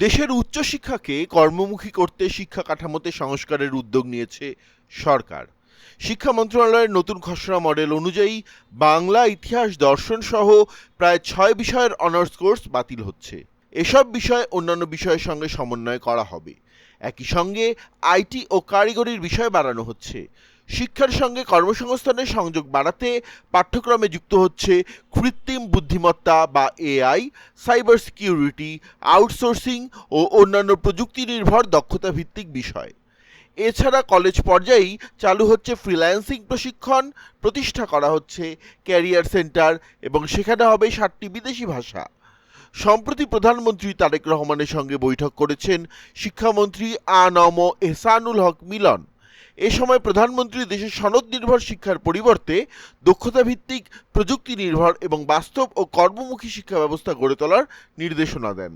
দেশের উচ্চশিক্ষাকে কর্মমুখী করতে শিক্ষা কাঠামোতে সংস্কারের উদ্যোগ নিয়েছে সরকার। শিক্ষা মন্ত্রণালয়ের নতুন খসড়া মডেল অনুযায়ী বাংলা, ইতিহাস, দর্শন সহ প্রায় 6 বিষয়ের অনার্স কোর্স বাতিল হচ্ছে। এসব বিষয় অন্যান্য বিষয়ের সঙ্গে সমন্বয় করা হবে। একই সঙ্গে আইটি ও কারিগরির বিষয় বাড়ানো হচ্ছে। শিক্ষার সঙ্গে কর্মসংস্থানের সংযোগ বাড়াতে পাঠ্যক্রমে যুক্ত হচ্ছে কৃত্রিম বুদ্ধিমত্তা বা এআই, সাইবার সিকিউরিটি, আউটসোর্সিং ও অন্যান্য প্রযুক্তি নির্ভর দক্ষতা ভিত্তিক বিষয়। এছাড়া কলেজ পর্যায়েই চালু হচ্ছে ফ্রিল্যান্সিং প্রশিক্ষণ, প্রতিষ্ঠা করা হচ্ছে ক্যারিয়ার সেন্টার এবং সেখানে হবে 7টি বিদেশি ভাষা। সম্প্রতি প্রধানমন্ত্রী তারেক রহমানের সঙ্গে বৈঠক করেছেন শিক্ষামন্ত্রী আ.ন.ম এহসানুল হক মিলন। এ সময় প্রধানমন্ত্রী দেশের সনদ নির্ভর শিক্ষার পরিবর্তে দক্ষতা ভিত্তিক, প্রযুক্তি নির্ভর এবং বাস্তব ও কর্মমুখী শিক্ষা ব্যবস্থা গড়ে তোলার নির্দেশনা দেন।